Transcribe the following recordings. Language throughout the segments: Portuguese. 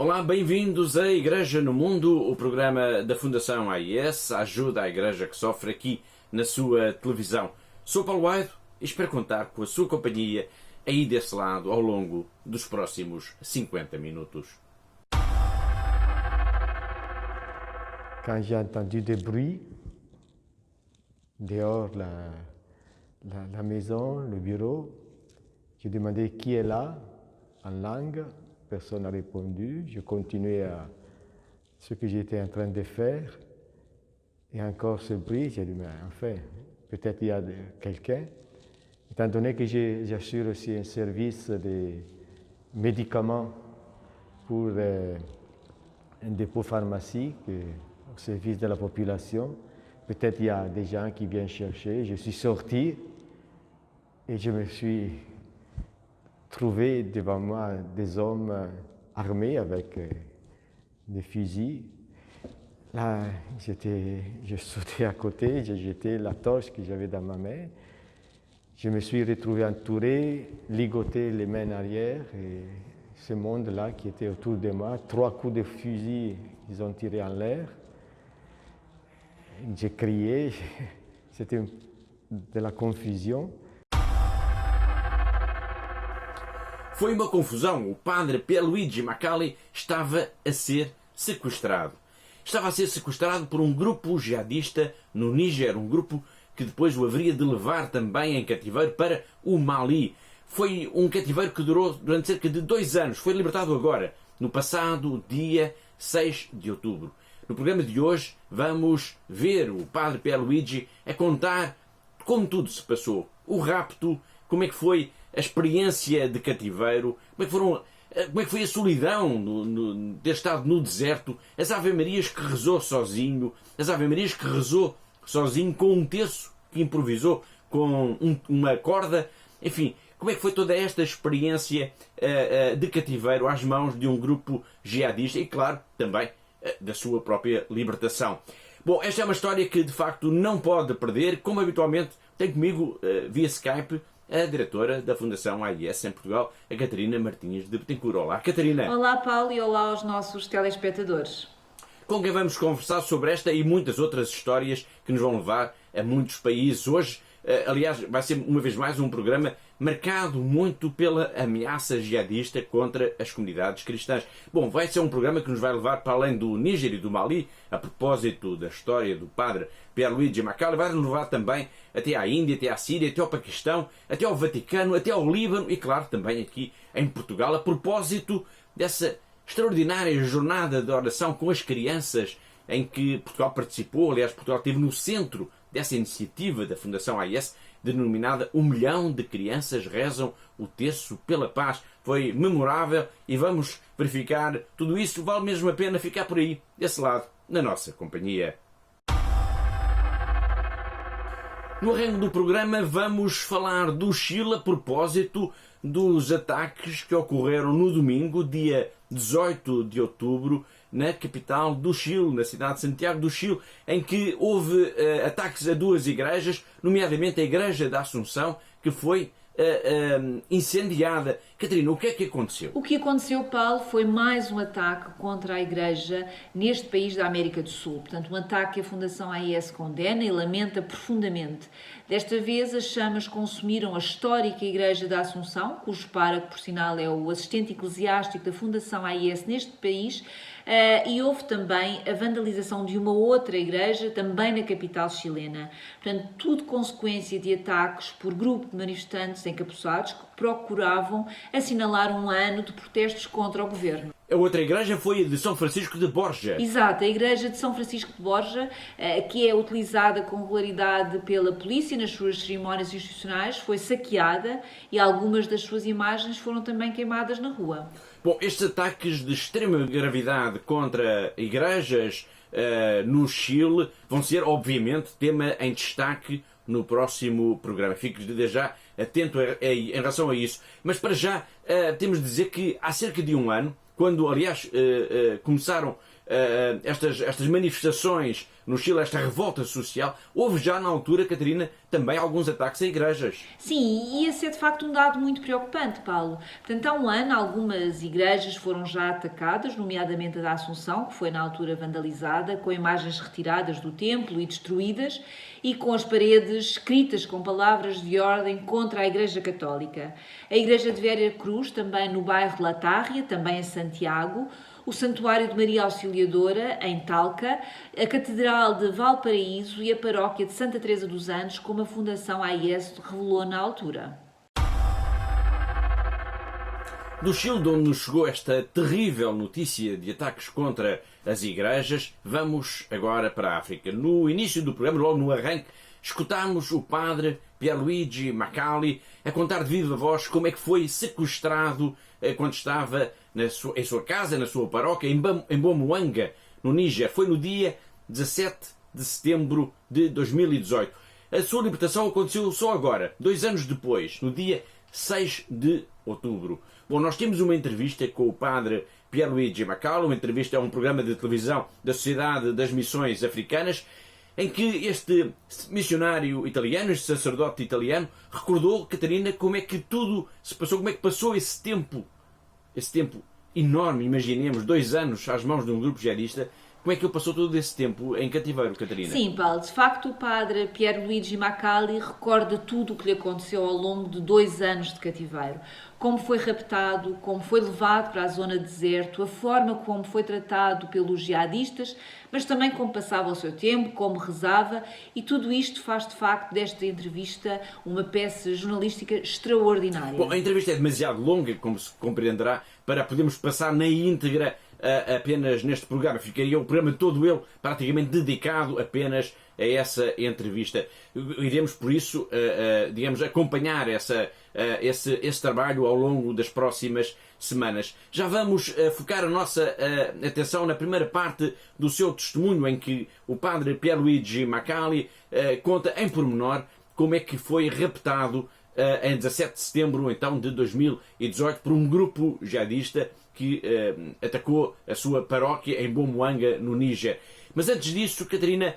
Olá, bem-vindos à Igreja no Mundo, o programa da Fundação AIS, a ajuda à Igreja que sofre aqui na sua televisão. Sou Paulo Aido e espero contar com a sua companhia aí desse lado ao longo dos próximos 50 minutos. Quand j'ai entendu des bruits dehors la maison, le bureau, j'ai demandé qui est là en langue. Personne n'a répondu. Je continuais à ce que j'étais en train de faire. Et encore ce bruit, j'ai dit, mais enfin, peut-être il y a quelqu'un. Étant donné que j'assure aussi un service de médicaments pour un dépôt pharmacie au service de la population, peut-être il y a des gens qui viennent chercher. Je suis sorti et je me suis trouvé devant moi des hommes armés avec des fusils. Là, je sautais à côté, j'ai jeté la torche que j'avais dans ma main. Je me suis retrouvé entouré, ligoté les mains arrière et ce monde-là qui était autour de moi, 3 coups de fusil, ils ont tiré en l'air. J'ai crié, c'était de la confusão. Foi uma confusão. O padre Pierluigi Macali estava a ser sequestrado. Estava a ser sequestrado por um grupo jihadista no Níger, um grupo que depois o haveria de levar também em cativeiro para o Mali. Foi um cativeiro que durou durante cerca de 2 anos. Foi libertado agora, no passado dia 6 de outubro. No programa de hoje vamos ver o padre Pierluigi a contar como tudo se passou. O rapto, como é que foi a experiência de cativeiro, como é que foi a solidão de ter estado no deserto, as ave-marias que rezou sozinho, as ave-marias que rezou sozinho com um terço que improvisou com uma corda, enfim, como é que foi toda esta experiência de cativeiro às mãos de um grupo jihadista e, claro, também da sua própria libertação. Bom, esta é uma história que de facto não pode perder. Como habitualmente tem comigo via Skype a diretora da Fundação AIS em Portugal, a Catarina Martins de Betancourt. Olá, Catarina. Olá, Paulo, e olá aos nossos telespectadores. Com quem vamos conversar sobre esta e muitas outras histórias que nos vão levar a muitos países. Hoje, aliás, vai ser uma vez mais um programa marcado muito pela ameaça jihadista contra as comunidades cristãs. Bom, vai ser um programa que nos vai levar para além do Níger e do Mali, a propósito da história do padre Pierluigi Macali, vai nos levar também até à Índia, até à Síria, até ao Paquistão, até ao Vaticano, até ao Líbano e, claro, também aqui em Portugal, a propósito dessa extraordinária jornada de oração com as crianças em que Portugal participou. Aliás, Portugal esteve no centro dessa iniciativa da Fundação AIS, denominada 1 milhão de crianças rezam o terço pela paz. Foi memorável e vamos verificar tudo isso. Vale mesmo a pena ficar por aí, desse lado, na nossa companhia. No arranque do programa vamos falar do Chile a propósito dos ataques que ocorreram no domingo, dia 18 de outubro, na capital do Chile, na cidade de Santiago do Chile, em que houve ataques a 2 igrejas, nomeadamente a Igreja da Assunção, que foi incendiada. Catarina, o que é que aconteceu? O que aconteceu, Paulo, foi mais um ataque contra a Igreja neste país da América do Sul. Portanto, um ataque que a Fundação AIS condena e lamenta profundamente. Desta vez, as chamas consumiram a histórica Igreja da Assunção, cujo pároco, por sinal, é o assistente eclesiástico da Fundação AIS neste país, e houve também a vandalização de uma outra igreja, também na capital chilena. Portanto, tudo consequência de ataques por grupo de manifestantes encapuçados que procuravam assinalar um ano de protestos contra o governo. A outra igreja foi a de São Francisco de Borja. Exato, a igreja de São Francisco de Borja, que é utilizada com regularidade pela polícia nas suas cerimónias institucionais, foi saqueada e algumas das suas imagens foram também queimadas na rua. Bom, estes ataques de extrema gravidade contra igrejas no Chile vão ser, obviamente, tema em destaque no próximo programa. Fique desde já atento em relação a isso. Mas para já temos de dizer que há cerca de 1 ano, quando aliás começaram estas manifestações no Chile, esta revolta social, houve já na altura, Catarina, também alguns ataques a igrejas. Sim, e esse é de facto um dado muito preocupante, Paulo. Portanto, há um ano algumas igrejas foram já atacadas, nomeadamente a da Assunção, que foi na altura vandalizada, com imagens retiradas do templo e destruídas, e com as paredes escritas com palavras de ordem contra a Igreja Católica. A Igreja de Vera Cruz, também no bairro Latárria, também em Santiago, o Santuário de Maria Auxiliadora, em Talca, a Catedral de Valparaíso e a Paróquia de Santa Teresa dos Anjos, como a Fundação AIS revelou na altura. Do Chile, de onde nos chegou esta terrível notícia de ataques contra as igrejas, vamos agora para a África. No início do programa, logo no arranque, escutámos o padre Pierluigi Macali a contar de viva voz como é que foi sequestrado quando estava em sua casa, na sua paróquia, em Bomoanga, no Níger. Foi no dia 17 de setembro de 2018. A sua libertação aconteceu só agora, 2 anos depois, no dia 6 de outubro. Bom, nós temos uma entrevista com o padre Pierluigi Macali, uma entrevista a um programa de televisão da Sociedade das Missões Africanas, em que este missionário italiano, este sacerdote italiano, recordou, Catarina, como é que tudo se passou, como é que passou esse tempo enorme, imaginemos, 2 anos às mãos de um grupo jihadista. Como é que ele passou todo esse tempo em cativeiro, Catarina? Sim, Paulo. De facto, o padre Pierluigi Macali recorda tudo o que lhe aconteceu ao longo de 2 anos de cativeiro. Como foi raptado, como foi levado para a zona de deserto, a forma como foi tratado pelos jihadistas, mas também como passava o seu tempo, como rezava, e tudo isto faz de facto desta entrevista uma peça jornalística extraordinária. Bom, a entrevista é demasiado longa, como se compreenderá, para podermos passar na íntegra apenas neste programa. Ficaria o programa todo ele praticamente dedicado apenas a essa entrevista. Iremos, por isso, digamos, acompanhar esse trabalho ao longo das próximas semanas. Já vamos focar a nossa atenção na primeira parte do seu testemunho, em que o padre Pierluigi Macali conta em pormenor como é que foi raptado em 17 de setembro então, de 2018 por um grupo jihadista que atacou a sua paróquia em Bomoanga, no Níger. Mas antes disso, Catarina,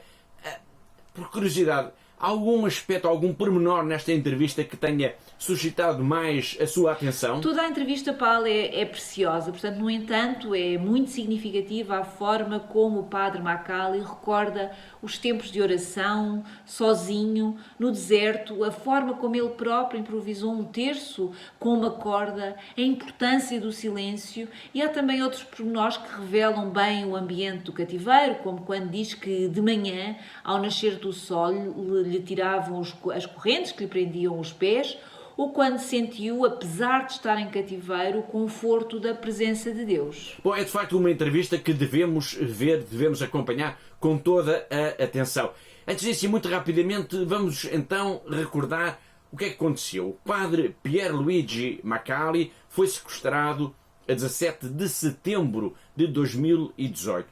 por curiosidade, há algum aspecto, algum pormenor nesta entrevista que tenha suscitado mais a sua atenção? Toda a entrevista, Paulo, é preciosa. Portanto, no entanto, é muito significativa a forma como o padre Macali recorda os tempos de oração, sozinho, no deserto, a forma como ele próprio improvisou um terço com uma corda, a importância do silêncio, e há também outros pormenores que revelam bem o ambiente do cativeiro, como quando diz que de manhã, ao nascer do sol, lhe tiravam as correntes que lhe prendiam os pés, ou quando sentiu, apesar de estar em cativeiro, o conforto da presença de Deus. Bom, é de facto uma entrevista que devemos ver, devemos acompanhar com toda a atenção. Antes disso, e muito rapidamente, vamos então recordar o que é que aconteceu. O padre Pierluigi Macali foi sequestrado a 17 de setembro de 2018.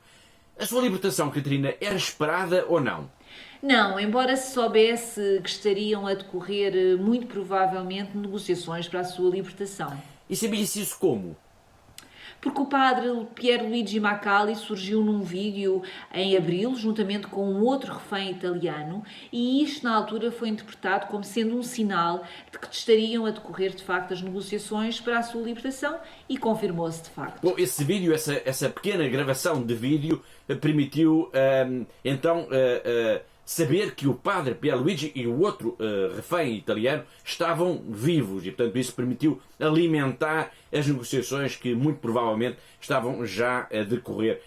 A sua libertação, Catarina, era esperada ou não? Não, embora se soubesse que estariam a decorrer, muito provavelmente, negociações para a sua libertação. E sabia-se isso como? Porque o padre Pierluigi Macali surgiu num vídeo em abril, juntamente com um outro refém italiano, e isto na altura foi interpretado como sendo um sinal de que estariam a decorrer de facto as negociações para a sua libertação, e confirmou-se de facto. Bom, esse vídeo, essa pequena gravação de vídeo permitiu então saber que o padre Pierluigi e o outro refém italiano estavam vivos, e portanto isso permitiu alimentar as negociações que muito provavelmente estavam já a decorrer.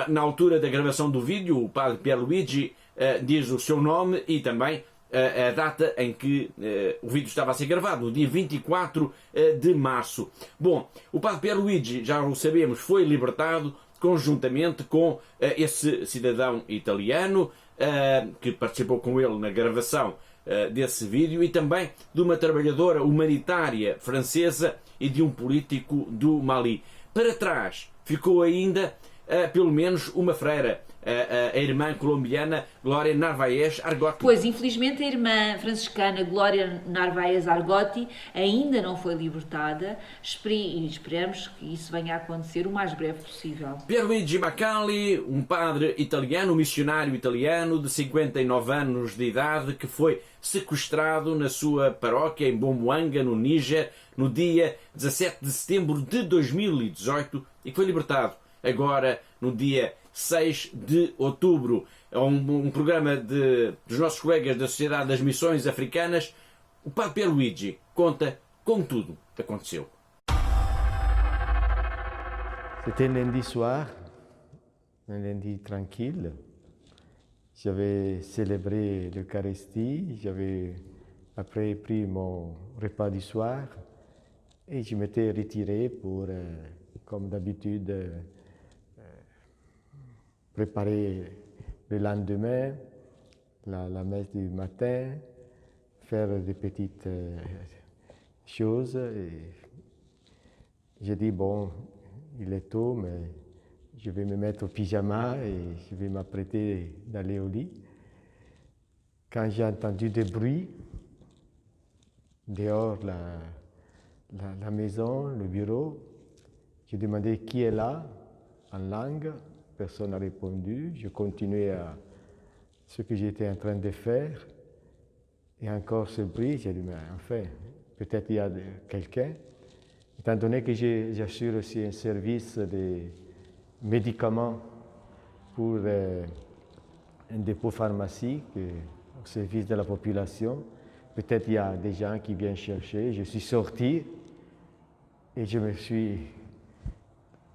Na altura da gravação do vídeo, o padre Pierluigi diz o seu nome e também a data em que o vídeo estava a ser gravado, no dia 24 de março. Bom, o padre Pierluigi, já o sabemos, foi libertado conjuntamente com esse cidadão italiano que participou com ele na gravação desse vídeo, e também de uma trabalhadora humanitária francesa e de um político do Mali. Para trás ficou ainda pelo menos uma freira, a irmã colombiana Glória Narvaez Argote. Pois, infelizmente, a irmã franciscana Glória Narvaez Argote ainda não foi libertada e esperamos que isso venha a acontecer o mais breve possível. Pierluigi Macali, um padre italiano, um missionário italiano de 59 anos de idade, que foi sequestrado na sua paróquia em Bomoanga, no Níger, no dia 17 de setembro de 2018 e que foi libertado agora no dia 6 de outubro. É um programa dos nossos colegas da Sociedade das Missões Africanas. O padre Pierluigi conta como tudo aconteceu. C'était lundi soir, un lundi tranquille. J'avais célébré l'Eucharistie, j'avais après pris mon repas du soir et je m'étais retiré pour, comme d'habitude, préparer le lendemain, la messe du matin, faire des petites choses. Et j'ai dit, bon, il est tôt, mais je vais me mettre au pyjama et je vais m'apprêter d'aller au lit. Quand j'ai entendu des bruits, dehors la maison, le bureau, j'ai demandé qui est là, en langue. Personne n'a répondu. Je continuais à ce que j'étais en train de faire. Et encore ce bruit, j'ai dit, mais enfin, peut-être il y a quelqu'un. Étant donné que j'assure aussi un service de médicaments pour un dépôt pharmacie au service de la population, peut-être il y a des gens qui viennent chercher. Je suis sorti et je me suis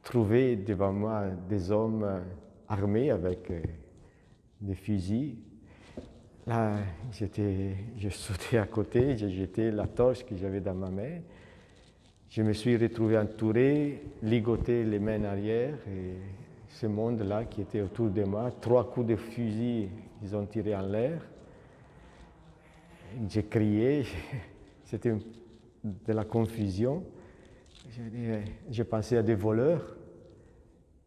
trouvé devant moi des hommes armés avec des fusils. Là, je sautais à côté, j'ai jeté la torche que j'avais dans ma main. Je me suis retrouvé entouré, ligoté les mains en arrière et ce monde-là qui était autour de moi, 3 coups de fusil, ils ont tiré en l'air. J'ai crié, c'était de la confusion. J'ai pensé à des voleurs.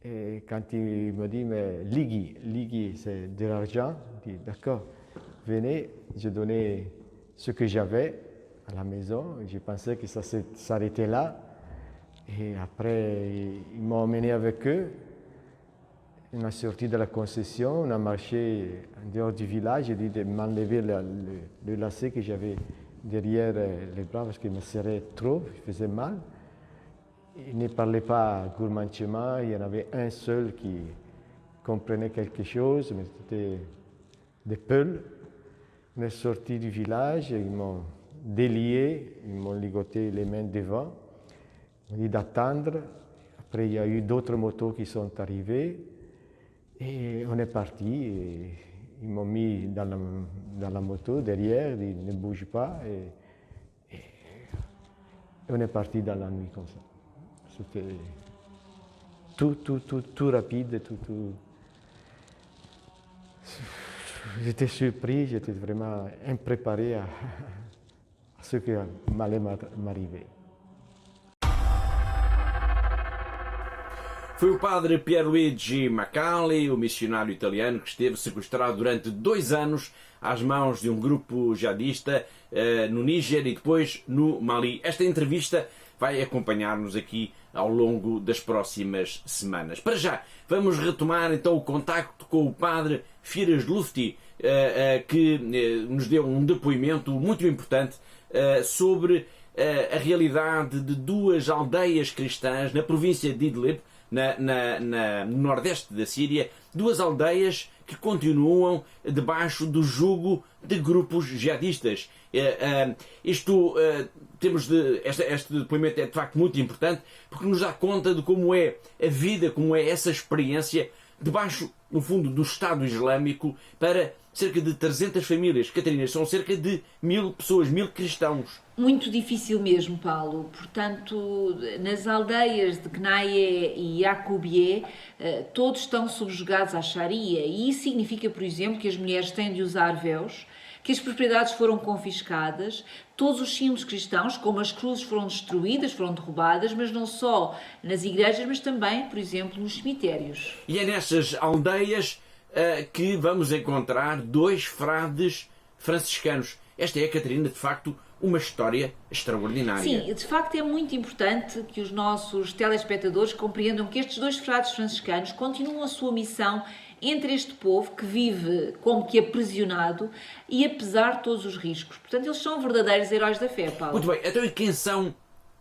Et quand il me dit, mais Ligui, c'est de l'argent, je dis, d'accord, venez, je donnais ce que j'avais à la maison. Je pensais que ça s'arrêtait là. Et après, ils m'ont emmené avec eux. On a sorti de la concession, on a marché en dehors du village. J'ai dit de m'enlever le lacet que j'avais derrière les bras parce qu'il me serrait trop, il faisait mal. Il ne parlait pas gourmandement, il y en avait un seul qui comprenait quelque chose, mais c'était des Peuls. On est sorti du village, ils m'ont délié, ils m'ont ligoté les mains devant. Ils m'ont dit d'attendre. Après, il y a eu d'autres motos qui sont arrivées et on est parti. Et ils m'ont mis dans la moto derrière, ils disent ne bouge pas. Et on est parti dans la nuit comme ça. C'était tout rapide, tout. J'étais surpris, j'étais vraiment impréparé à ce qui m'allait m'arriver. Foi o padre Pierluigi Macali, o missionário italiano que esteve sequestrado durante 2 anos às mãos de um grupo jihadista no Níger e depois no Mali. Esta entrevista vai acompanhar-nos aqui ao longo das próximas semanas. Para já, vamos retomar então o contacto com o padre Firas Lufti, que nos deu um depoimento muito importante sobre a realidade de 2 aldeias cristãs na província de Idlib, no nordeste da Síria, 2 aldeias que continuam debaixo do jugo de grupos jihadistas. Este depoimento é de facto muito importante porque nos dá conta de como é a vida, como é essa experiência debaixo, no fundo, do Estado Islâmico para cerca de 300 famílias. Catarina, são cerca de 1000 pessoas, 1000 cristãos. Muito difícil mesmo, Paulo. Portanto, nas aldeias de Knaye e Yacoubié, todos estão subjugados à Sharia. E isso significa, por exemplo, que as mulheres têm de usar véus, que as propriedades foram confiscadas, todos os símbolos cristãos, como as cruzes, foram destruídas, foram derrubadas, mas não só nas igrejas, mas também, por exemplo, nos cemitérios. E é nestas aldeias que vamos encontrar 2 frades franciscanos. Esta é, Catarina, de facto, uma história extraordinária. Sim, de facto é muito importante que os nossos telespectadores compreendam que estes 2 frades franciscanos continuam a sua missão entre este povo que vive como que aprisionado e apesar de todos os riscos. Portanto, eles são verdadeiros heróis da fé, Paulo. Muito bem, então e quem são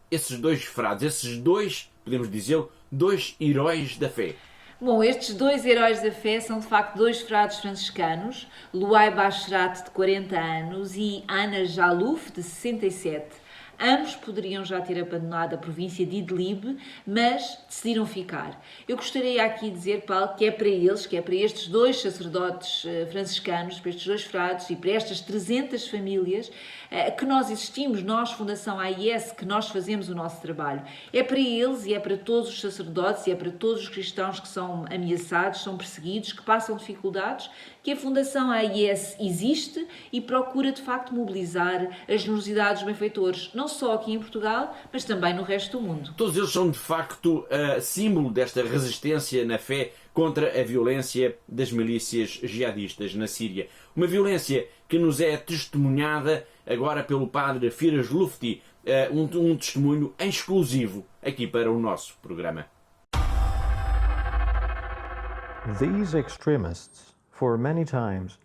esses 2 frades, esses 2, podemos dizer, 2 heróis da fé? Bom, estes 2 heróis da fé são de facto 2 frades franciscanos, Luai Bashrat, de 40 anos, e Ana Jalouf, de 67. Ambos poderiam já ter abandonado a província de Idlib, mas decidiram ficar. Eu gostaria aqui de dizer, Paulo, que é para eles, que é para estes 2 sacerdotes franciscanos, para estes 2 frades e para estas 300 famílias que nós existimos, nós, Fundação AIS, que nós fazemos o nosso trabalho. É para eles e é para todos os sacerdotes e é para todos os cristãos que são ameaçados, são perseguidos, que passam dificuldades, que a Fundação AIS existe e procura de facto mobilizar a generosidade dos benfeitores, não só aqui em Portugal, mas também no resto do mundo. Todos eles são de facto símbolo desta resistência na fé contra a violência das milícias jihadistas na Síria. Uma violência que nos é testemunhada agora pelo padre Firas Lufti, um testemunho exclusivo aqui para o nosso programa. These extremists, for many times,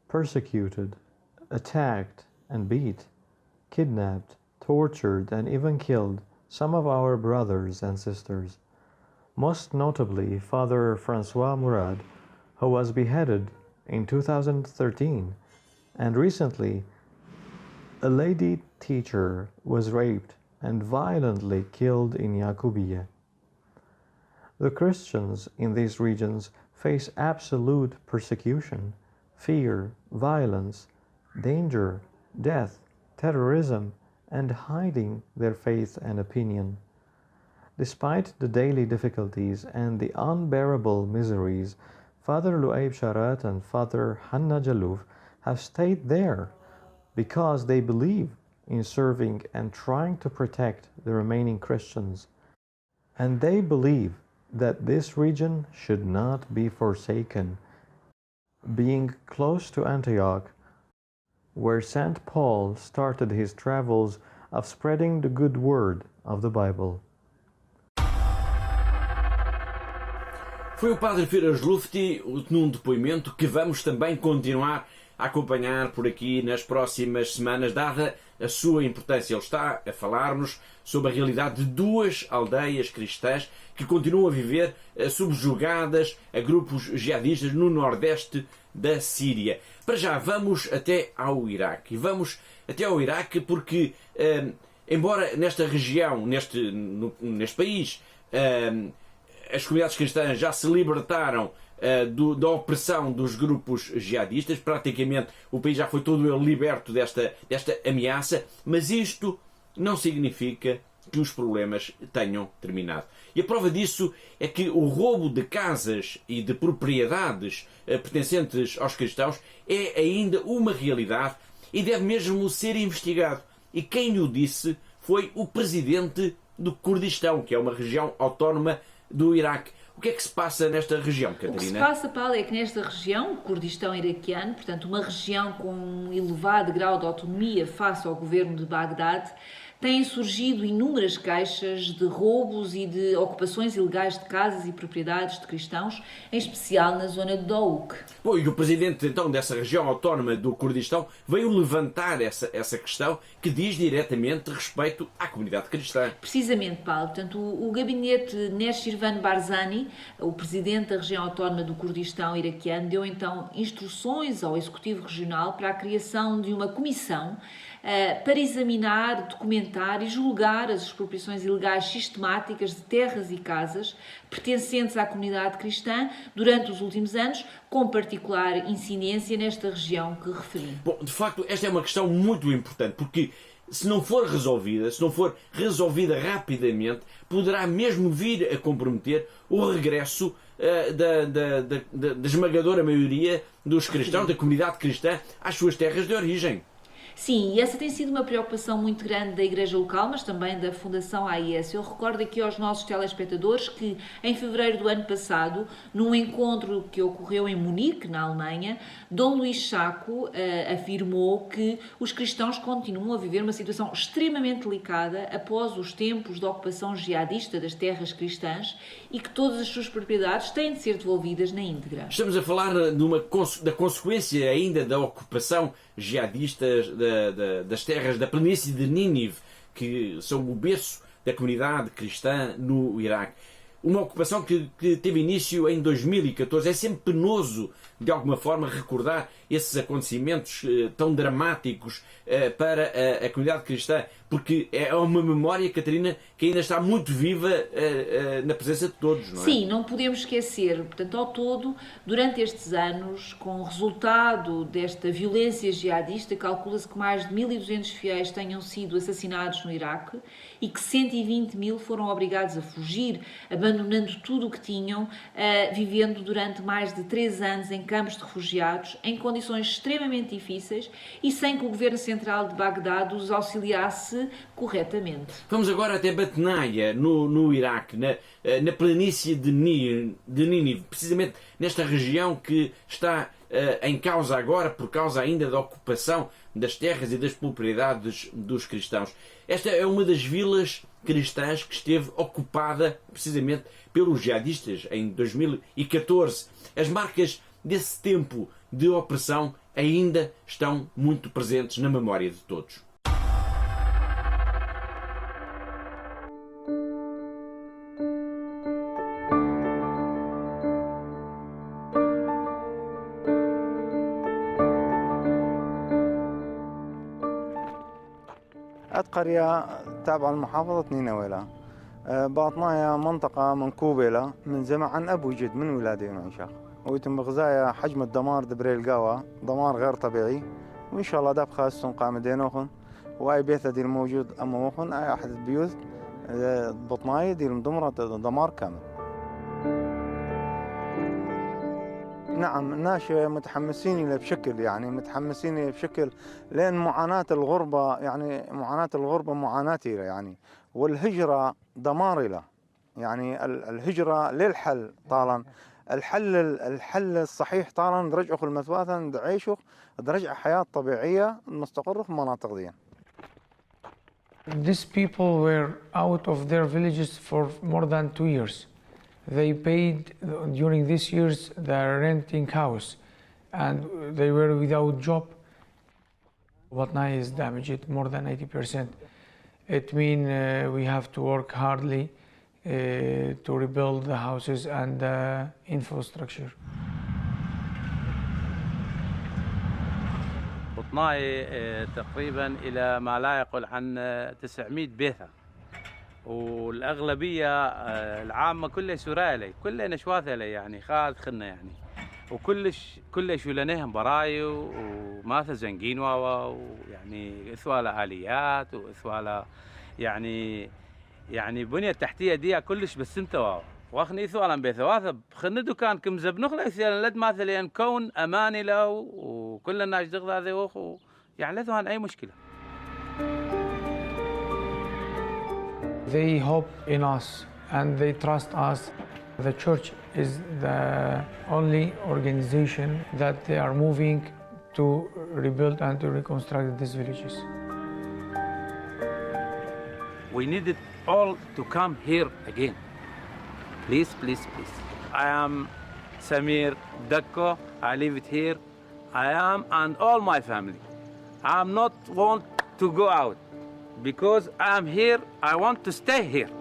persecuted, attacked and beat, kidnapped, tortured and even killed some of our brothers and sisters. Most notably Father Francois Mourad, who was beheaded in 2013, and recently a lady teacher was raped and violently killed in Yaqubiyah. The Christians in these regions face absolute persecution, fear, violence, danger, death, terrorism, and hiding their faith and opinion. Despite the daily difficulties and the unbearable miseries, Father Luaib Sharat and Father Hanna Jalouf have stayed there because they believe in serving and trying to protect the remaining Christians. And they believe that this region should not be forsaken. Being close to Antioch, where St. Paul started his travels of spreading the good word of the Bible. Foi o padre Firas Lufti num depoimento que vamos também continuar a acompanhar por aqui nas próximas semanas, dada a sua importância. Ele está a falar-nos sobre a realidade de 2 aldeias cristãs que continuam a viver subjugadas a grupos jihadistas no nordeste da Síria. Para já, vamos até ao Iraque. E vamos até ao Iraque porque, embora nesta região, neste país, as comunidades cristãs já se libertaram da opressão dos grupos jihadistas, praticamente o país já foi todo ele liberto desta ameaça, mas isto não significa que os problemas tenham terminado. E a prova disso é que o roubo de casas e de propriedades pertencentes aos cristãos é ainda uma realidade e deve mesmo ser investigado. E quem o disse foi o presidente do Kurdistão, que é uma região autónoma do Iraque. O que é que se passa nesta região, Catarina? O que se passa, Paulo, é que nesta região, o Kurdistão iraquiano, portanto uma região com um elevado grau de autonomia face ao governo de Bagdade, têm surgido inúmeras queixas de roubos e de ocupações ilegais de casas e propriedades de cristãos, em especial na zona de Douk. Bom, e o presidente então dessa região autónoma do Kurdistão veio levantar essa questão que diz diretamente respeito à comunidade cristã. Precisamente, Paulo. Portanto, o gabinete Neshirvan Barzani, o presidente da região autónoma do Kurdistão iraquiano, deu então instruções ao Executivo Regional para a criação de uma comissão para examinar, documentar e julgar as expropriações ilegais sistemáticas de terras e casas pertencentes à comunidade cristã durante os últimos anos, com particular incidência nesta região que referi. Bom, de facto, esta é uma questão muito importante, porque se não for resolvida, se não for resolvida rapidamente, poderá mesmo vir a comprometer o regresso da esmagadora maioria dos cristãos, da comunidade cristã, às suas terras de origem. Sim, e essa tem sido uma preocupação muito grande da Igreja local, mas também da Fundação AIS. Eu recordo aqui aos nossos telespectadores que em fevereiro do ano passado, num encontro que ocorreu em Munique, na Alemanha, Dom Luís Chaco afirmou que os cristãos continuam a viver uma situação extremamente delicada após os tempos da ocupação jihadista das terras cristãs e que todas as suas propriedades têm de ser devolvidas na íntegra. Estamos a falar da consequência ainda da ocupação jihadista das terras da planície de Nínive, que são o berço da comunidade cristã no Iraque. Uma ocupação que teve início em 2014. É sempre penoso, de alguma forma, recordar esses acontecimentos tão dramáticos para a comunidade cristã, porque é uma memória, Catarina, que ainda está muito viva na presença de todos, não é? Sim, não podemos esquecer. Portanto, ao todo, durante estes anos, com o resultado desta violência jihadista, calcula-se que mais de 1.200 fiéis tenham sido assassinados no Iraque e que 120 mil foram obrigados a fugir, abandonando tudo o que tinham, vivendo durante mais de 3 anos em campos de refugiados, em condições extremamente difíceis e sem que o governo central de Bagdade os auxiliasse corretamente. Vamos agora até Batnaia, no Iraque, na planície de Nínive, precisamente nesta região que está em causa agora, por causa ainda da ocupação das terras e das propriedades dos cristãos. Esta é uma das vilas cristãs que esteve ocupada precisamente pelos jihadistas em 2014. As marcas desse tempo de opressão ainda estão muito presentes na memória de todos. قرية تابعة لمحافظة نينوى. باطنايا منطقة منكوبة له من زمان عن أبو جد من ولادي وعشاق، ويتم غزايا حجم الدمار دبري القاوة دمار غير طبيعي، وإن شاء الله داب خاصهم قام دينوخن وأي بيت دي الموجود أماموخن أي أحد البيوت بطنايا دي المدمرة دمار كامل. نعم الناس متحمسين له بشكل، يعني متحمسين له بشكل، لأن معاناة الغربة يعني معاناتي يعني، والهجرة دمار له، يعني الهجرة للحل طالا الحل الصحيح طالا نرجعوا في المثواثة نعيشوا نرجع حياة طبيعية مستقرة في مناطق دي. These people were out of their villages for more than 2 years. They paid during these years their renting house and they were without job. Batnai is damaged more than 80%. It means we have to work hardly to rebuild the houses and the infrastructure. بطناي تقريبا إلى ما لا يقل عن 900 بيثة، والأغلبية العامة كلها سورالي، كلها نشواثلي يعني خالد خلنا يعني، وكلش ولناهم برايو وماثا زنقين واوا، ويعني إثوالا آليات وإثوالا يعني بنية تحتية دي كلش بسمتة واوا، واخني ثوالا بثواثة خندو كان كم زبنخ لك لد مثلا كون أماني له وكل الناس دغ هذا وخو يعني لثوان أي مشكلة. They hope in us and they trust us. The church is the only organization that they are moving to rebuild and to reconstruct these villages. We need it all to come here again. Please, please, please. I am Samir Dakko. I live it here. I am and all my family. I am not want to go out because I am here. I want to stay here.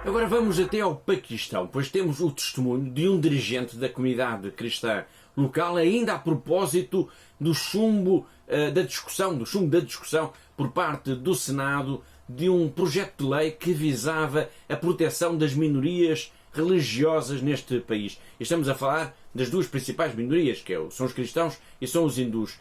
Agora vamos até ao Paquistão, pois temos o testemunho de um dirigente da comunidade cristã local, ainda a propósito do chumbo da discussão por parte do Senado de um projeto de lei que visava a proteção das minorias religiosas neste país. E estamos a falar das duas principais minorias, que são os cristãos e são os hindus.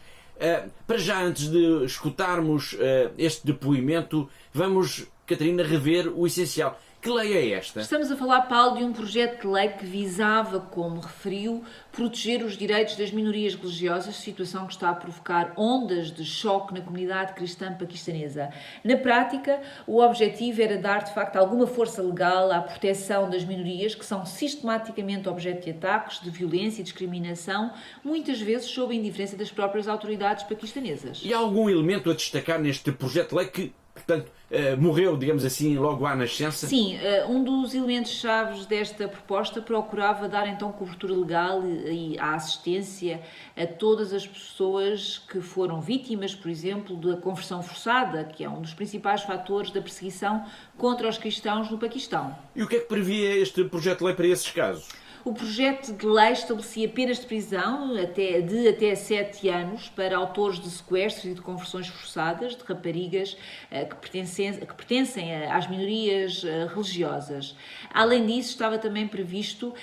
Para já, antes de escutarmos este depoimento, vamos, Catarina, rever o essencial. Que lei é esta? Estamos a falar, Paulo, de um projeto de lei que visava, como referiu, proteger os direitos das minorias religiosas, situação que está a provocar ondas de choque na comunidade cristã paquistanesa. Na prática, o objetivo era dar, de facto, alguma força legal à proteção das minorias que são sistematicamente objeto de ataques, de violência e discriminação, muitas vezes sob a indiferença das próprias autoridades paquistanesas. E há algum elemento a destacar neste projeto de lei que, portanto, morreu, digamos assim, logo à nascença? Sim, um dos elementos-chave desta proposta procurava dar então cobertura legal e a assistência a todas as pessoas que foram vítimas, por exemplo, da conversão forçada, que é um dos principais fatores da perseguição contra os cristãos no Paquistão. E o que é que previa este projeto de lei para esses casos? O projeto de lei estabelecia penas de prisão de até 7 anos para autores de sequestros e de conversões forçadas de raparigas que pertencem às minorias religiosas. Além disso, estava também previsto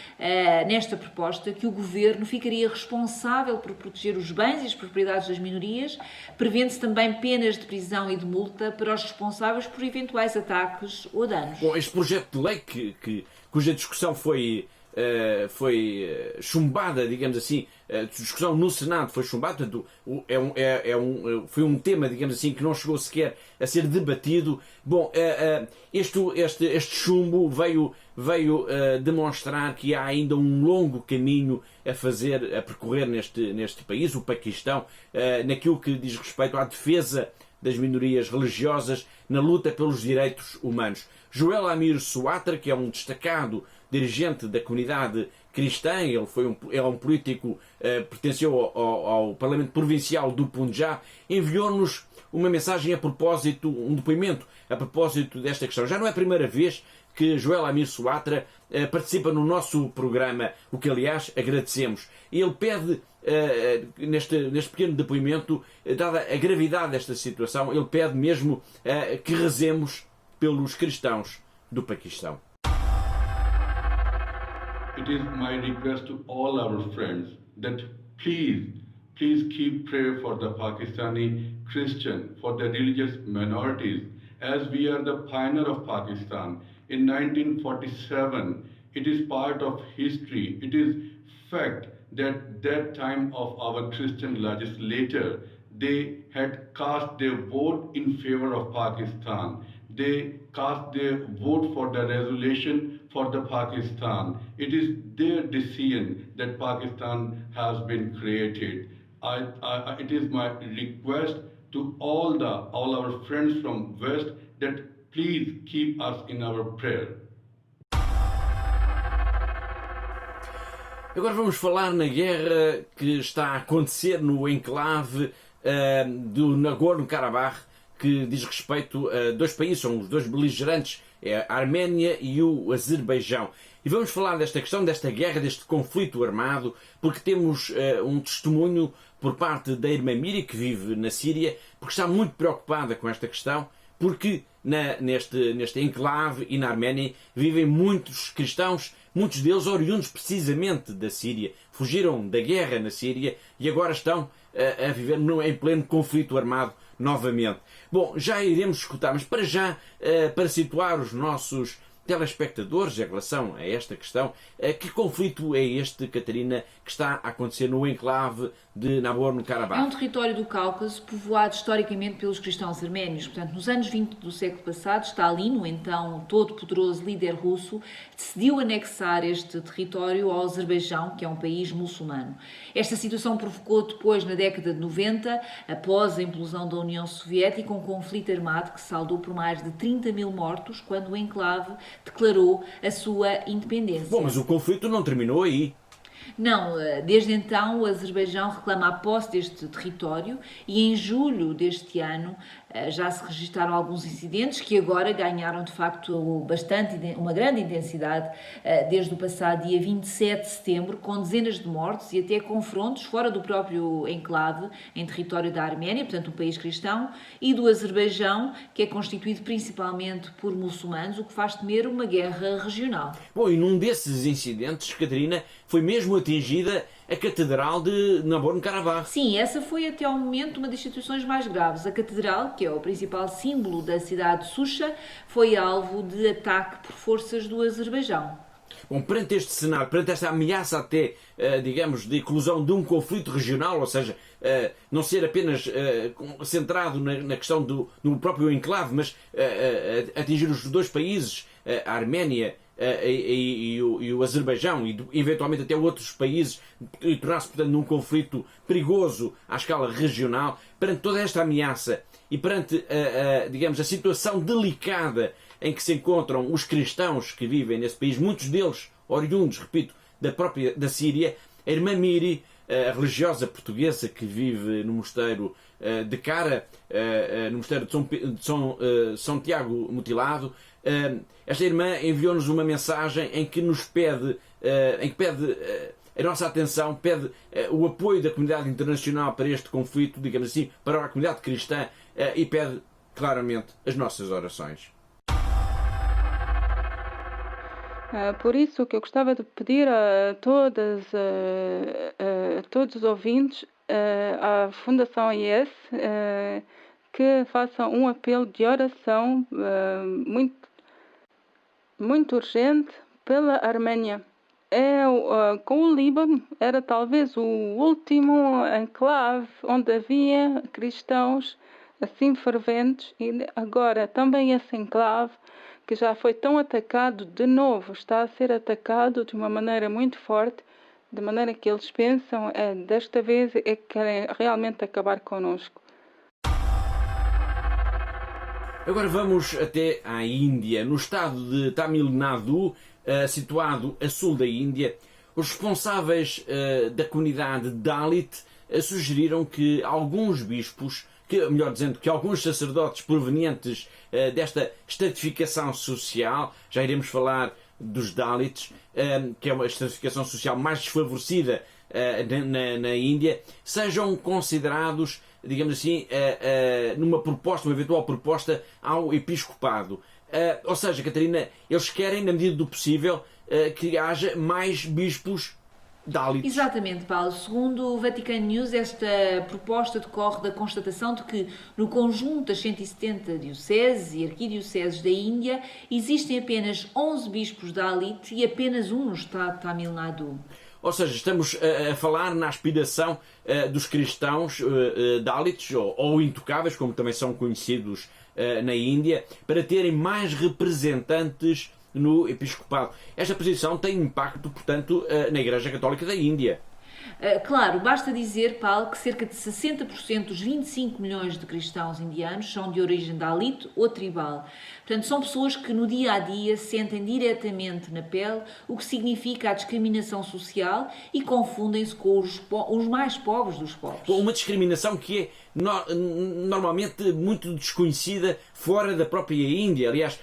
nesta proposta que o governo ficaria responsável por proteger os bens e as propriedades das minorias, prevendo-se também penas de prisão e de multa para os responsáveis por eventuais ataques ou danos. Bom, este projeto de lei cuja discussão foi chumbada, digamos assim, a discussão no Senado foi chumbada, portanto, foi um tema, digamos assim, que não chegou sequer a ser debatido. Bom, este chumbo veio demonstrar que há ainda um longo caminho a percorrer neste país, o Paquistão, naquilo que diz respeito à defesa das minorias religiosas, na luta pelos direitos humanos. Joel Amir Suatra, que é um destacado dirigente da comunidade cristã, ele é um político, pertenceu ao Parlamento Provincial do Punjab, enviou-nos uma mensagem um depoimento a propósito desta questão. Já não é a primeira vez que Joel Amir Suatra participa no nosso programa, o que aliás agradecemos. Ele pede, neste pequeno depoimento, dada a gravidade desta situação, ele pede mesmo que rezemos pelos cristãos do Paquistão. It is my request to all our friends that please keep prayer for the Pakistani Christian, for the religious minorities, as we are the pioneer of Pakistan. In 1947, it is part of history. It is fact that time of our Christian legislator, they had cast their vote in favor of Pakistan. They cast their vote for the resolution for the Pakistan. It is their decision that Pakistan has been created. It is my request to all our friends from West that please keep us in our prayer. Agora vamos falar na guerra que está a acontecer no enclave do Nagorno-Karabakh, que diz respeito a dois países, são os dois beligerantes, é a Arménia e o Azerbaijão. E vamos falar desta questão, desta guerra, deste conflito armado, porque temos um testemunho por parte da irmã Miri, que vive na Síria, porque está muito preocupada com esta questão, porque neste enclave e na Arménia vivem muitos cristãos, muitos deles oriundos precisamente da Síria. Fugiram da guerra na Síria e agora estão a viver em pleno conflito armado novamente. Bom, já iremos escutar, mas para já, para situar os nossos telespectadores em relação a esta questão, que conflito é este, Catarina, que está a acontecer no enclave de Nagorno-Karabakh? É um território do Cáucaso povoado historicamente pelos cristãos arménios. Portanto, nos anos 20 do século passado, Stalin, o então todo-poderoso líder russo, decidiu anexar este território ao Azerbaijão, que é um país muçulmano. Esta situação provocou depois, na década de 90, após a implosão da União Soviética, um conflito armado que se saldou por mais de 30 mil mortos, quando o enclave declarou a sua independência. Bom, mas o conflito não terminou aí. Não, desde então o Azerbaijão reclama a posse deste território e em julho deste ano Já se registaram alguns incidentes que agora ganharam de facto uma grande intensidade desde o passado dia 27 de setembro, com dezenas de mortos e até confrontos fora do próprio enclave, em território da Arménia, portanto um país cristão, e do Azerbaijão, que é constituído principalmente por muçulmanos, o que faz temer uma guerra regional. Bom, e num desses incidentes, Catarina, foi mesmo atingida a Catedral de Nagorno-Karabakh. Sim, essa foi até ao momento uma das situações mais graves. A Catedral, que é o principal símbolo da cidade de Susha, foi alvo de ataque por forças do Azerbaijão. Bom, perante este cenário, perante esta ameaça até, digamos, de eclosão de um conflito regional, ou seja, não ser apenas centrado na questão do próprio enclave, mas atingir os dois países, a Arménia e o Azerbaijão, e eventualmente até outros países, e tornar-se, portanto, num conflito perigoso à escala regional, perante toda esta ameaça e perante, digamos, a situação delicada em que se encontram os cristãos que vivem nesse país, muitos deles oriundos, repito, da Síria, a irmã Miri, a religiosa portuguesa que vive no mosteiro de Cara, no mosteiro de São Tiago Mutilado, esta irmã enviou-nos uma mensagem em que nos pede, a nossa atenção, pede o apoio da comunidade internacional para este conflito, digamos assim, para a comunidade cristã, e pede claramente as nossas orações. Por isso que eu gostava de pedir a todos os ouvintes, à Fundação IS, que façam um apelo de oração muito urgente pela Arménia. Com o Líbano, era talvez o último enclave onde havia cristãos assim ferventes, e agora também esse enclave, que já foi tão atacado de novo, está a ser atacado de uma maneira muito forte, de maneira que eles pensam, desta vez querem realmente acabar connosco. Agora vamos até à Índia. No estado de Tamil Nadu, situado a sul da Índia, os responsáveis da comunidade Dalit sugeriram que alguns bispos, melhor dizendo, que alguns sacerdotes provenientes desta estratificação social, já iremos falar dos Dalits, que é uma estratificação social mais desfavorecida na Índia, sejam considerados, digamos assim, numa eventual proposta ao episcopado. Ou seja, Catarina, eles querem, na medida do possível, que haja mais bispos Dalits. Exatamente, Paulo. Segundo o Vatican News, esta proposta decorre da constatação de que no conjunto das 170 dioceses e arquidioceses da Índia existem apenas 11 bispos Dalit e apenas um no estado de Tamil Nadu. Ou seja, estamos a falar na aspiração dos cristãos Dalits, ou intocáveis, como também são conhecidos na Índia, para terem mais representantes no episcopado. Esta posição tem impacto, portanto, na Igreja Católica da Índia. Claro, basta dizer, Paulo, que cerca de 60% dos 25 milhões de cristãos indianos são de origem Dalit ou tribal. Portanto, são pessoas que no dia-a-dia sentem diretamente na pele o que significa a discriminação social e confundem-se com os mais pobres dos pobres. Uma discriminação que é normalmente muito desconhecida fora da própria Índia. Aliás,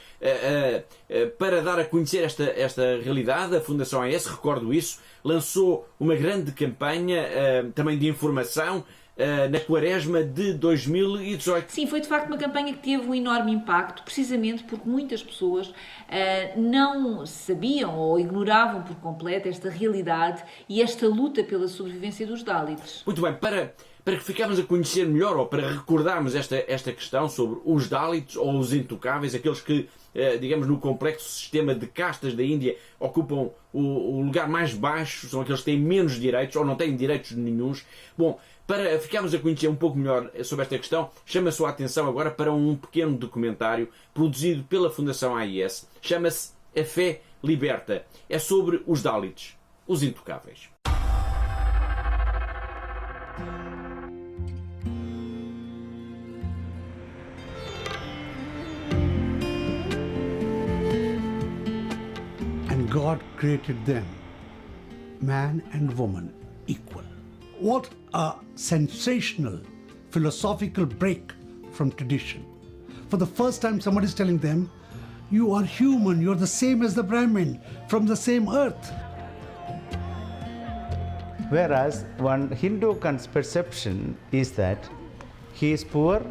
para dar a conhecer esta realidade, a Fundação AES, recordo isso, lançou uma grande campanha também de informação na Quaresma de 2018. Sim, foi de facto uma campanha que teve um enorme impacto, precisamente porque muitas pessoas não sabiam ou ignoravam por completo esta realidade e esta luta pela sobrevivência dos Dalits. Muito bem, para que ficarmos a conhecer melhor, ou para recordarmos esta questão sobre os Dalits ou os intocáveis, aqueles que, digamos, no complexo sistema de castas da Índia ocupam o lugar mais baixo, são aqueles que têm menos direitos ou não têm direitos nenhuns. Bom, para ficarmos a conhecer um pouco melhor sobre esta questão, chamo a sua atenção agora para um pequeno documentário produzido pela Fundação AIS. Chama-se A Fé Liberta. É sobre os Dalits, os intocáveis. And God created them, man and woman, equal. What a sensational philosophical break from tradition. For the first time, somebody is telling them, you are human, you're the same as the Brahmin, from the same earth. Whereas one Hindu perception is that he is poor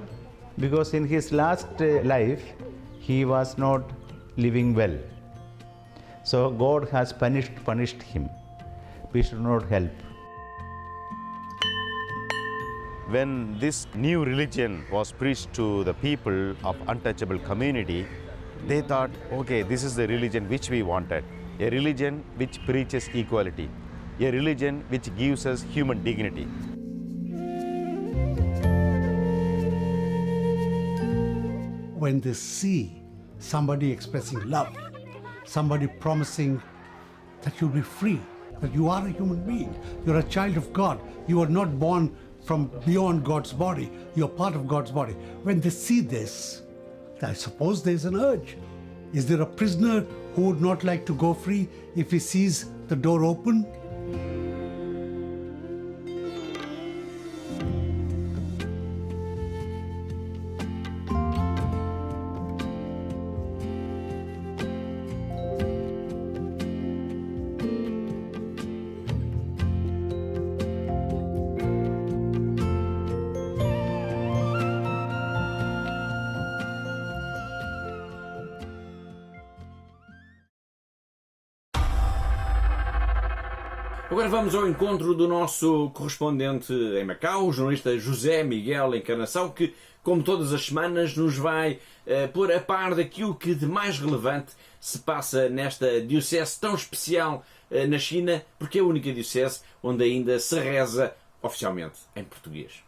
because in his last life he was not living well. So God has punished him. We should not help. When this new religion was preached to the people of untouchable community, they thought, okay, this is the religion which we wanted. A religion which preaches equality. A religion which gives us human dignity. When they see somebody expressing love, somebody promising that you'll be free, that you are a human being, you're a child of God, you are not born from beyond God's body, you're part of God's body. When they see this, I suppose there's an urge. Is there a prisoner who would not like to go free if he sees the door open? Agora vamos ao encontro do nosso correspondente em Macau, o jornalista José Miguel Encarnação, que, como todas as semanas, nos vai pôr a par daquilo que de mais relevante se passa nesta diocese tão especial na China, porque é a única diocese onde ainda se reza oficialmente em português.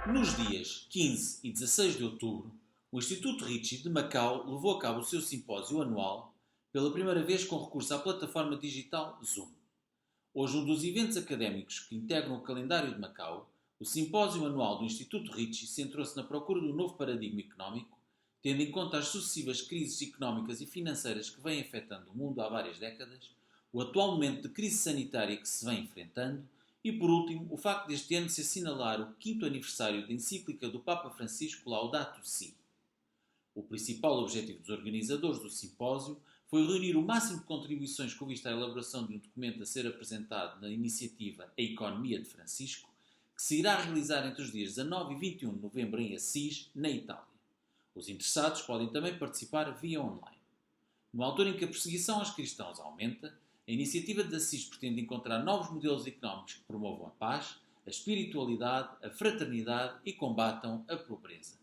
Nos dias 15 e 16 de outubro, o Instituto Ricci de Macau levou a cabo o seu simpósio anual pela primeira vez com recurso à plataforma digital Zoom. Hoje, um dos eventos académicos que integram o calendário de Macau, o simpósio anual do Instituto Ricci centrou-se na procura do novo paradigma económico, tendo em conta as sucessivas crises económicas e financeiras que vêm afetando o mundo há várias décadas, o atual momento de crise sanitária que se vem enfrentando e, por último, o facto deste ano se assinalar o 5º aniversário da encíclica do Papa Francisco Laudato Si. O principal objetivo dos organizadores do simpósio foi reunir o máximo de contribuições com vista à elaboração de um documento a ser apresentado na iniciativa A Economia de Francisco, que se irá realizar entre os dias 19 e 21 de novembro em Assis, na Itália. Os interessados podem também participar via online. No altura em que a perseguição aos cristãos aumenta, a iniciativa de Assis pretende encontrar novos modelos económicos que promovam a paz, a espiritualidade, a fraternidade e combatam a pobreza.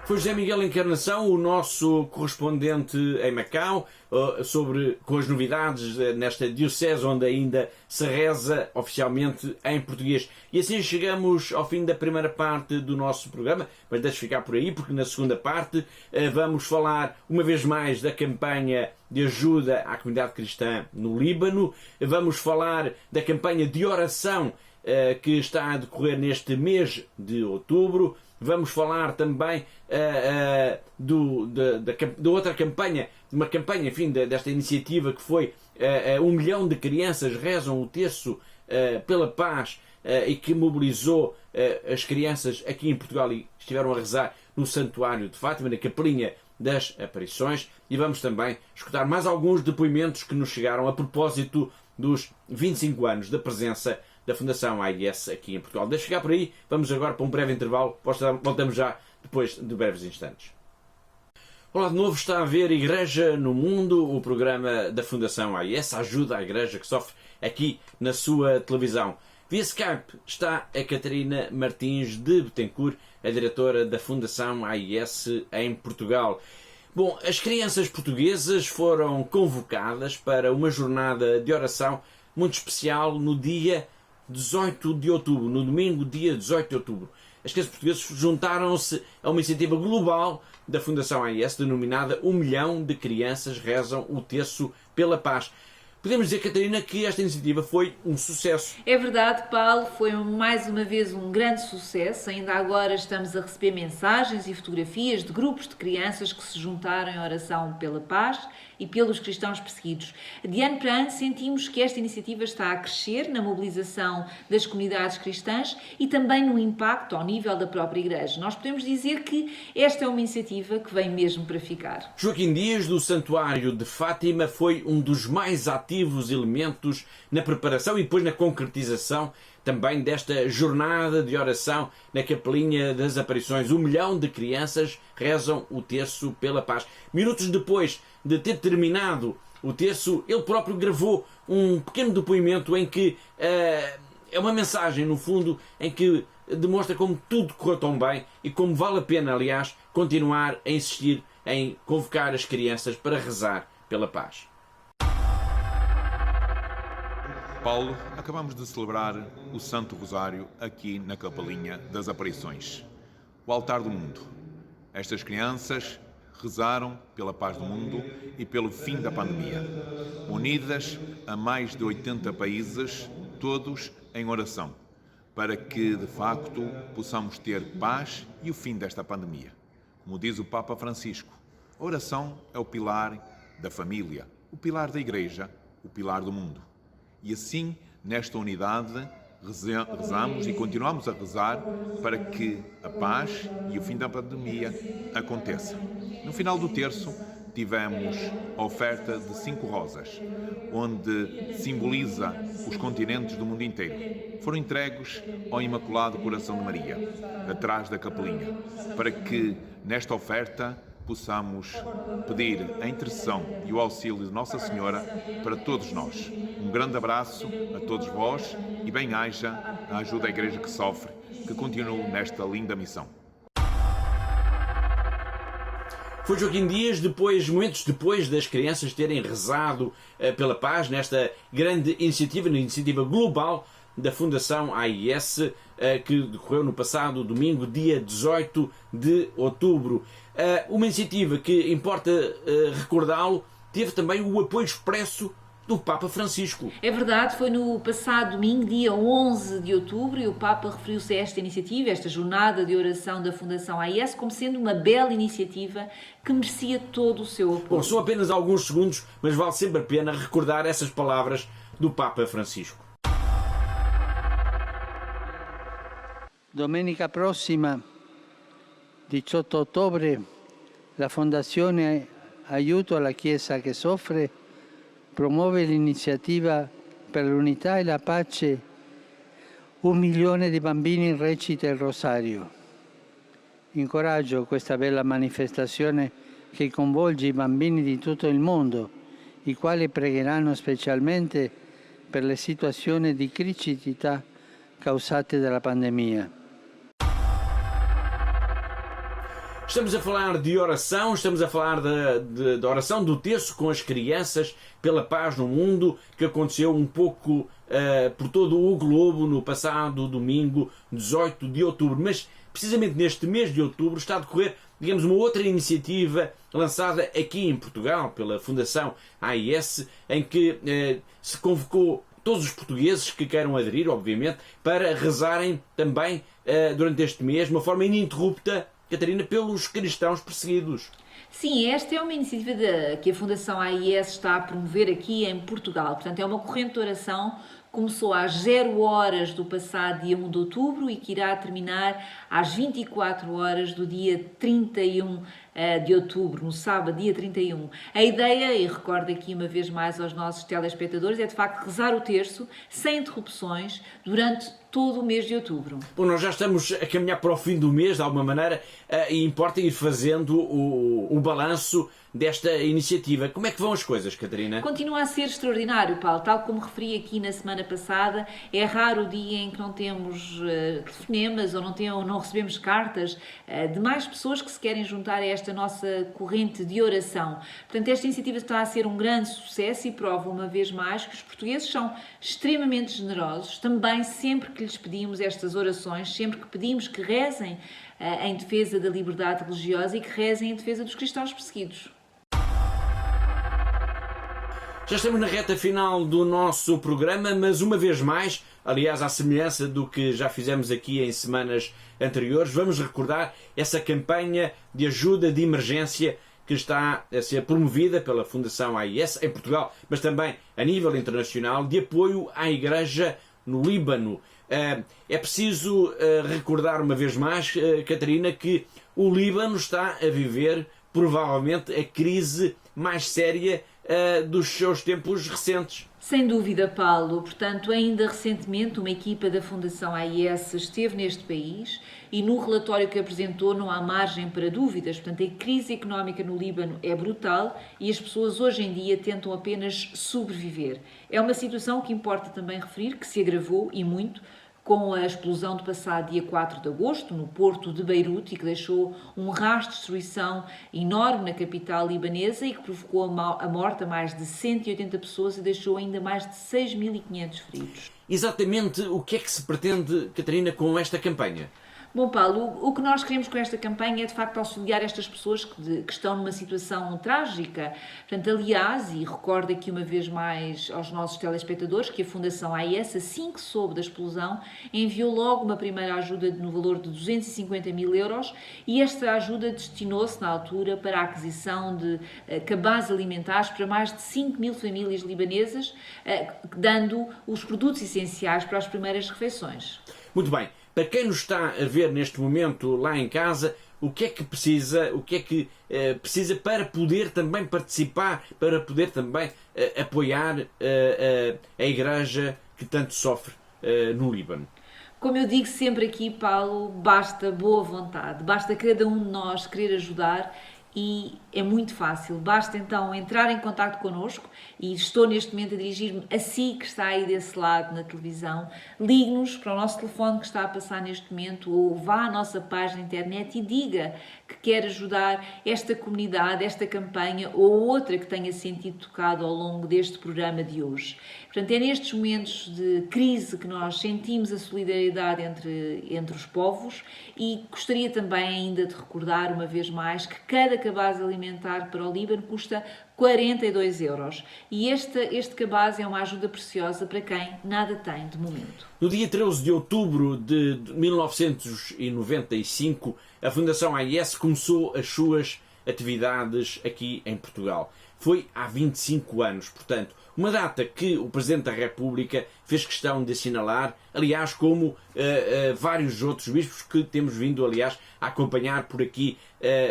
Foi José Miguel Encarnação, o nosso correspondente em Macau, com as novidades nesta diocese onde ainda se reza oficialmente em português. E assim chegamos ao fim da primeira parte do nosso programa, mas deixe ficar por aí, porque na segunda parte vamos falar uma vez mais da campanha de ajuda à comunidade cristã no Líbano, vamos falar da campanha de oração que está a decorrer neste mês de outubro. Vamos falar também da outra campanha, uma campanha, enfim, desta iniciativa que foi 1 milhão de crianças rezam o terço pela paz e que mobilizou as crianças aqui em Portugal e estiveram a rezar no Santuário de Fátima, na Capelinha das Aparições. E vamos também escutar mais alguns depoimentos que nos chegaram a propósito dos 25 anos da presença da Fundação AIS aqui em Portugal. Deixa ficar por aí, vamos agora para um breve intervalo, voltamos já depois de breves instantes. Olá de novo, está a ver Igreja no Mundo, o programa da Fundação AIS, ajuda à Igreja que sofre aqui na sua televisão. Via Skype está a Catarina Martins de Betancourt, a diretora da Fundação AIS em Portugal. Bom, as crianças portuguesas foram convocadas para uma jornada de oração muito especial no dia 18 de outubro, no domingo, dia 18 de outubro. As crianças portuguesas juntaram-se a uma iniciativa global da Fundação AIS, denominada 1 milhão de crianças rezam o terço pela paz. Podemos dizer, Catarina, que esta iniciativa foi um sucesso. É verdade, Paulo, foi mais uma vez um grande sucesso. Ainda agora estamos a receber mensagens e fotografias de grupos de crianças que se juntaram em oração pela paz e pelos cristãos perseguidos. De ano para ano sentimos que esta iniciativa está a crescer na mobilização das comunidades cristãs e também no impacto ao nível da própria Igreja. Nós podemos dizer que esta é uma iniciativa que vem mesmo para ficar. Joaquim Dias, do Santuário de Fátima, foi um dos mais ativos elementos na preparação e depois na concretização também desta jornada de oração na Capelinha das Aparições. 1 milhão de crianças rezam o terço pela paz. Minutos depois de ter terminado o terço, ele próprio gravou um pequeno depoimento em que é uma mensagem, no fundo, em que demonstra como tudo correu tão bem e como vale a pena, aliás, continuar a insistir em convocar as crianças para rezar pela paz. Paulo, acabamos de celebrar o Santo Rosário aqui na Capelinha das Aparições, o altar do mundo. Estas crianças rezaram pela paz do mundo e pelo fim da pandemia, unidas a mais de 80 países, todos em oração, para que, de facto, possamos ter paz e o fim desta pandemia. Como diz o Papa Francisco, a oração é o pilar da família, o pilar da Igreja, o pilar do mundo. E assim, nesta unidade, rezamos e continuamos a rezar para que a paz e o fim da pandemia aconteça. No final do terço, tivemos a oferta de 5 rosas, onde simboliza os continentes do mundo inteiro. Foram entregues ao Imaculado Coração de Maria, atrás da capelinha, para que, nesta oferta, possamos pedir a intercessão e o auxílio de Nossa Senhora para todos nós. Um grande abraço a todos vós e bem-haja a ajuda à Igreja que sofre, que continue nesta linda missão. Foi Joaquim Dias, momentos depois das crianças terem rezado pela paz nesta grande iniciativa, na iniciativa global da Fundação AIS, que decorreu no passado domingo, dia 18 de outubro. Uma iniciativa que, importa recordá-lo, teve também o apoio expresso do Papa Francisco. É verdade, foi no passado domingo, dia 11 de outubro, e o Papa referiu-se a esta iniciativa, esta jornada de oração da Fundação AIS, como sendo uma bela iniciativa que merecia todo o seu apoio. Bom, são apenas alguns segundos, mas vale sempre a pena recordar essas palavras do Papa Francisco. Domenica prossima, 18 ottobre, la Fondazione Aiuto alla Chiesa che Soffre promuove l'iniziativa per l'unità e la pace 1 milione di bambini recita il rosario. Incoraggio questa bella manifestazione che coinvolge i bambini di tutto il mondo, i quali pregheranno specialmente per le situazioni di criticità causate dalla pandemia. Estamos a falar de oração, estamos a falar da oração do terço com as crianças pela paz no mundo, que aconteceu um pouco por todo o globo no passado domingo, 18 de outubro. Mas, precisamente neste mês de outubro, está a decorrer, digamos, uma outra iniciativa lançada aqui em Portugal pela Fundação AIS, em que se convocou todos os portugueses que queiram aderir, obviamente, para rezarem também durante este mês, de uma forma ininterrupta, Catarina, pelos cristãos perseguidos. Sim, esta é uma iniciativa que a Fundação AIS está a promover aqui em Portugal. Portanto, é uma corrente de oração que começou às 0 horas do passado dia 1 de outubro e que irá terminar às 24 horas do dia 31 de outubro, no sábado, dia 31. A ideia, e recordo aqui uma vez mais aos nossos telespectadores, é de facto rezar o terço sem interrupções durante todo o mês de outubro. Bom, nós já estamos a caminhar para o fim do mês, de alguma maneira, e importa ir fazendo o balanço desta iniciativa. Como é que vão as coisas, Catarina? Continua a ser extraordinário, Paulo. Tal como referi aqui na semana passada, é raro o dia em que não temos telefonemas ou não recebemos cartas de mais pessoas que se querem juntar a esta nossa corrente de oração. Portanto, esta iniciativa está a ser um grande sucesso e prova uma vez mais que os portugueses são extremamente generosos, também sempre que lhes pedimos estas orações, sempre que pedimos que rezem em defesa da liberdade religiosa e que rezem em defesa dos cristãos perseguidos. Já estamos na reta final do nosso programa, mas uma vez mais, aliás, à semelhança do que já fizemos aqui em semanas anteriores, vamos recordar essa campanha de ajuda de emergência que está a ser promovida pela Fundação AIS em Portugal, mas também a nível internacional, de apoio à Igreja no Líbano. É preciso recordar uma vez mais, Catarina, que o Líbano está a viver provavelmente a crise mais séria dos seus tempos recentes. Sem dúvida, Paulo. Portanto, ainda recentemente uma equipa da Fundação AIS esteve neste país e no relatório que apresentou não há margem para dúvidas. Portanto, a crise económica no Líbano é brutal e as pessoas hoje em dia tentam apenas sobreviver. É uma situação que importa também referir que se agravou e muito com a explosão do passado dia 4 de agosto, no porto de Beirute, e que deixou um rastro de destruição enorme na capital libanesa e que provocou a morte a mais de 180 pessoas e deixou ainda mais de 6.500 feridos. Exatamente o que é que se pretende, Catarina, com esta campanha? Bom, Paulo, o que nós queremos com esta campanha é, de facto, auxiliar estas pessoas que estão numa situação trágica. Portanto, aliás, e recordo aqui uma vez mais aos nossos telespectadores que a Fundação AIS, assim que soube da explosão, enviou logo uma primeira ajuda no valor de 250.000 euros e esta ajuda destinou-se, na altura, para a aquisição de cabazes alimentares para mais de 5.000 famílias libanesas, dando os produtos essenciais para as primeiras refeições. Muito bem. Para quem nos está a ver neste momento lá em casa, o que é que precisa para poder também participar, para poder também apoiar a Igreja que tanto sofre no Líbano? Como eu digo sempre aqui, Paulo, basta boa vontade, basta cada um de nós querer ajudar e é muito fácil. Basta então entrar em contacto connosco e estou neste momento a dirigir-me a si que está aí desse lado na televisão. Ligue-nos para o nosso telefone que está a passar neste momento ou vá à nossa página na internet e diga que quer ajudar esta comunidade, esta campanha ou outra que tenha sentido tocado ao longo deste programa de hoje. Portanto, é nestes momentos de crise que nós sentimos a solidariedade entre os povos e gostaria também ainda de recordar uma vez mais que cada cabaz alimentar para o Líbano custa 42 euros. E este cabaz é uma ajuda preciosa para quem nada tem de momento. No dia 13 de outubro de 1995, a Fundação AIS começou as suas atividades aqui em Portugal. Foi há 25 anos, portanto, uma data que o Presidente da República fez questão de assinalar, aliás, como vários outros bispos que temos vindo, aliás, a acompanhar por aqui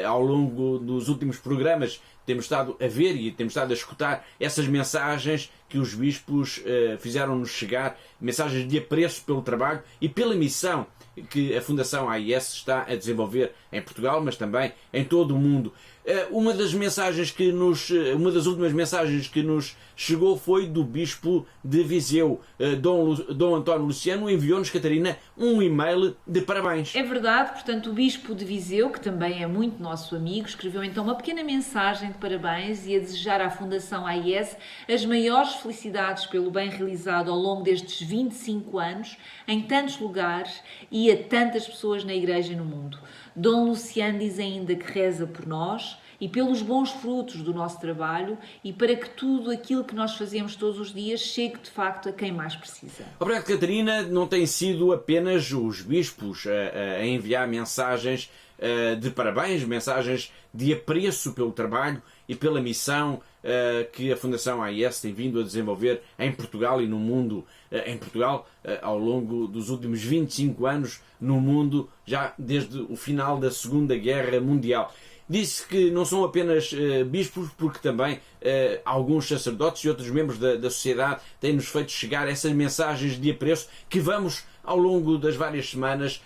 ao longo dos últimos programas. Temos estado a ver e temos estado a escutar essas mensagens que os bispos fizeram-nos chegar, mensagens de apreço pelo trabalho e pela missão que a Fundação AIS está a desenvolver em Portugal, mas também em todo o mundo. Uma das últimas mensagens que nos chegou foi do Bispo de Viseu, Dom António Luciano, enviou-nos, Catarina, um e-mail de parabéns. É verdade, portanto, o Bispo de Viseu, que também é muito nosso amigo, escreveu então uma pequena mensagem de parabéns e a desejar à Fundação AIS as maiores felicidades pelo bem realizado ao longo destes 25 anos, em tantos lugares e a tantas pessoas na Igreja e no mundo. Dom Luciano diz ainda que reza por nós e pelos bons frutos do nosso trabalho e para que tudo aquilo que nós fazemos todos os dias chegue de facto a quem mais precisa. Obrigado, Catarina. Não tem sido apenas os bispos a enviar mensagens de parabéns, mensagens de apreço pelo trabalho e pela missão que a Fundação AIS tem vindo a desenvolver em Portugal e no mundo. Em Portugal, ao longo dos últimos 25 anos, no mundo, já desde o final da Segunda Guerra Mundial. Disse que não são apenas bispos, porque também alguns sacerdotes e outros membros da sociedade têm-nos feito chegar essas mensagens de apreço que vamos, ao longo das várias semanas,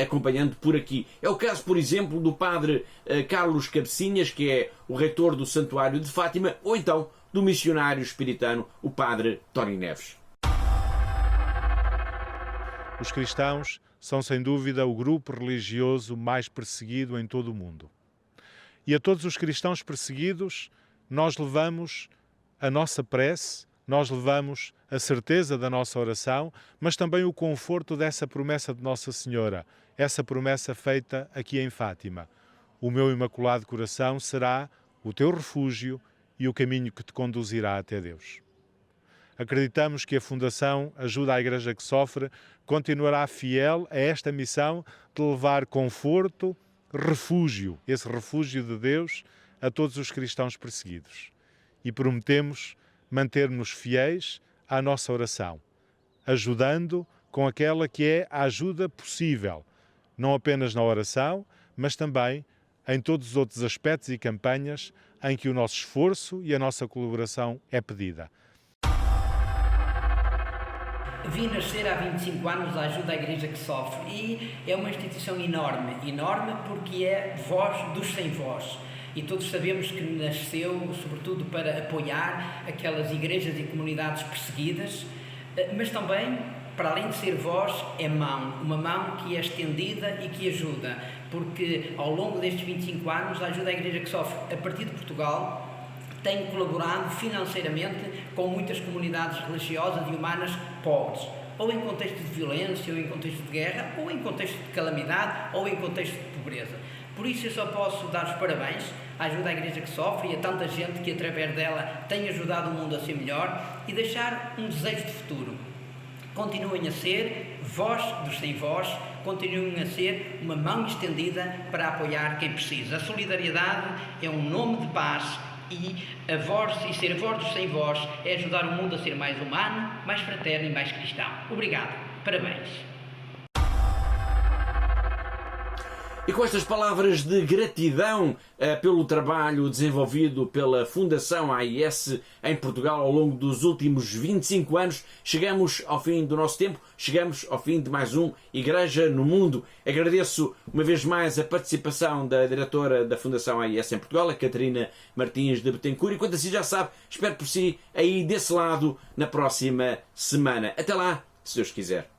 acompanhando por aqui. É o caso, por exemplo, do padre Carlos Cabecinhas, que é o reitor do Santuário de Fátima, ou então do missionário espiritano, o padre Tony Neves. Os cristãos são, sem dúvida, o grupo religioso mais perseguido em todo o mundo. E a todos os cristãos perseguidos, nós levamos a nossa prece, nós levamos a certeza da nossa oração, mas também o conforto dessa promessa de Nossa Senhora, essa promessa feita aqui em Fátima. O meu Imaculado Coração será o teu refúgio e o caminho que te conduzirá até Deus. Acreditamos que a Fundação Ajuda à Igreja que Sofre continuará fiel a esta missão de levar conforto, refúgio, esse refúgio de Deus, a todos os cristãos perseguidos. E prometemos manter-nos fiéis à nossa oração, ajudando com aquela que é a ajuda possível, não apenas na oração, mas também em todos os outros aspectos e campanhas em que o nosso esforço e a nossa colaboração é pedida. Vi nascer há 25 anos a Ajuda à Igreja que Sofre e é uma instituição enorme porque é voz dos sem voz. E todos sabemos que nasceu sobretudo para apoiar aquelas igrejas e comunidades perseguidas, mas também, para além de ser voz, é mão, uma mão que é estendida e que ajuda, porque ao longo destes 25 anos a Ajuda à Igreja que Sofre, a partir de Portugal, tem colaborado financeiramente com muitas comunidades religiosas e humanas pobres, ou em contexto de violência, ou em contexto de guerra, ou em contexto de calamidade, ou em contexto de pobreza. Por isso eu só posso dar os parabéns à Ajuda à Igreja que Sofre e a tanta gente que através dela tem ajudado o mundo a ser melhor e deixar um desejo de futuro. Continuem a ser voz dos sem voz, continuem a ser uma mão estendida para apoiar quem precisa. A solidariedade é um nome de paz e ser a voz dos sem voz é ajudar o mundo a ser mais humano, mais fraterno e mais cristão. Obrigado. Parabéns. E com estas palavras de gratidão pelo trabalho desenvolvido pela Fundação AIS em Portugal ao longo dos últimos 25 anos, chegamos ao fim do nosso tempo, chegamos ao fim de mais um Igreja no Mundo. Agradeço uma vez mais a participação da diretora da Fundação AIS em Portugal, a Catarina Martins de Betancourt, e quanto assim já sabe, espero por si aí desse lado na próxima semana. Até lá, se Deus quiser.